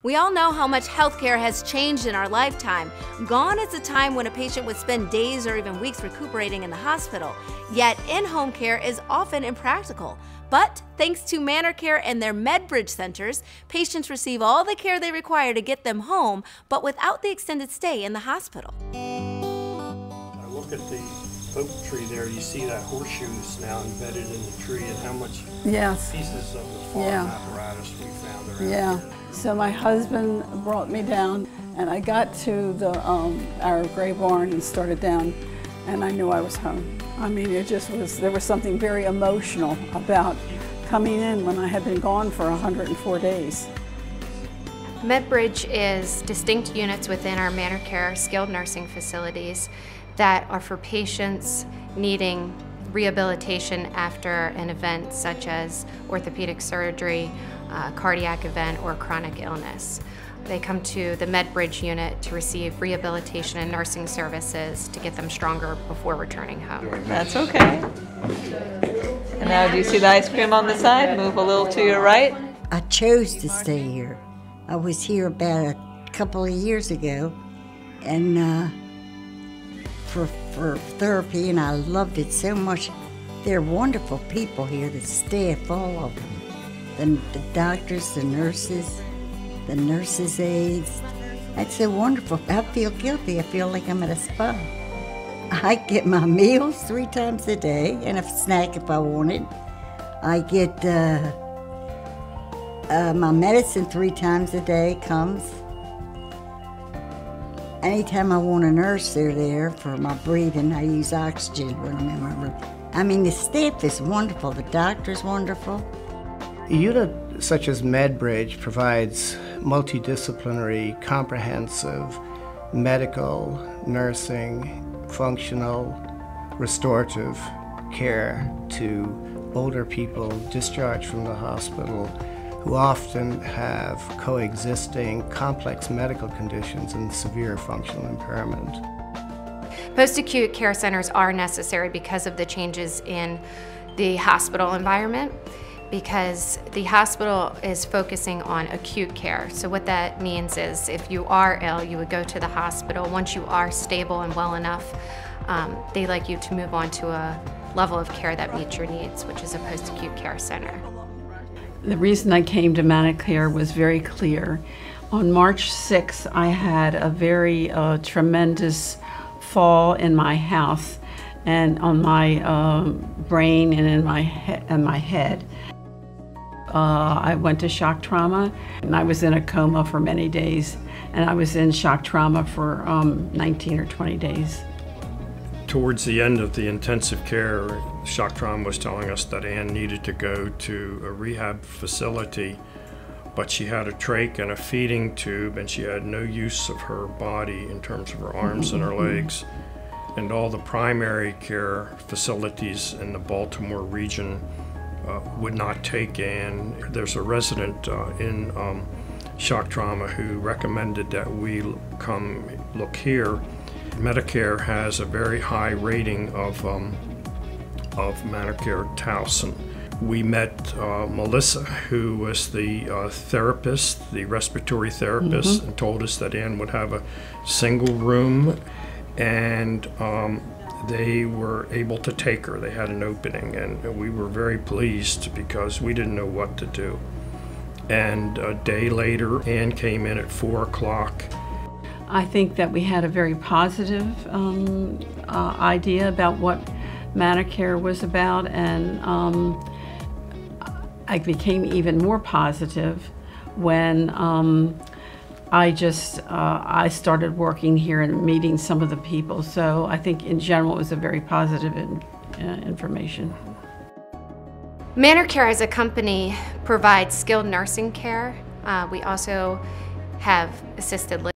We all know how much healthcare has changed in our lifetime. Gone is the time when a patient would spend days or even weeks recuperating in the hospital. Yet in-home care is often impractical. But thanks to ManorCare and their MedBridge centers, patients receive all the care they require to get them home, but without the extended stay in the hospital. I look at the oak tree there, you see that horseshoes now embedded in the tree, and how much pieces of the farm apparatus we found around here. So my husband brought me down, and I got to the our gray barn and started down, and I knew I was home. I mean, it just was, there was something very emotional about coming in when I had been gone for 104 days. MedBridge is distinct units within our ManorCare skilled nursing facilities that are for patients needing rehabilitation after an event such as orthopedic surgery, cardiac event, or chronic illness. They come to the MedBridge unit to receive rehabilitation and nursing services to get them stronger before returning home. That's okay. And now do you see the ice cream on the side? Move a little to your right. I chose to stay here. I was here about a couple of years ago and for therapy, and I loved it so much. They're wonderful people here, the staff, all of them. The doctors, the nurses aides. It's so wonderful. I feel guilty. I feel like I'm at a spa. I get my meals 3 times a day and a snack if I want it. I get my medicine 3 times a day comes. Anytime I want a nurse, they're there for my breathing. I use oxygen when I'm in my room. I mean, the staff is wonderful. The doctor's wonderful. A unit such as MedBridge provides multidisciplinary, comprehensive medical, nursing, functional, restorative care to older people discharged from the hospital who often have coexisting complex medical conditions and severe functional impairment. Post-acute care centers are necessary because of the changes in the hospital environment, because the hospital is focusing on acute care. So what that means is if you are ill, you would go to the hospital. Once you are stable and well enough, they like you to move on to a level of care that meets your needs, which is a post-acute care center. The reason I came to ManorCare was very clear. On March 6th, I had a very tremendous fall in my house and on my brain and in my head. I went to shock trauma, and I was in a coma for many days, and I was in shock trauma for 19 or 20 days. Towards the end of the intensive care, shock trauma was telling us that Ann needed to go to a rehab facility, but she had a trach and a feeding tube, and she had no use of her body in terms of her arms and her legs. And all the primary care facilities in the Baltimore region would not take Ann. There's a resident in shock trauma who recommended that we come look here. MedCare has a very high rating of ManorCare Towson. We met Melissa, who was the therapist, the respiratory therapist, and told us that Ann would have a single room, and they were able to take her. They had an opening, and we were very pleased because we didn't know what to do. And a day later, Ann came in at 4 o'clock. I think that we had a very positive idea about what ManorCare was about, and I became even more positive when I started working here and meeting some of the people. So I think in general it was a very positive information. ManorCare as a company provides skilled nursing care. We also have assisted living.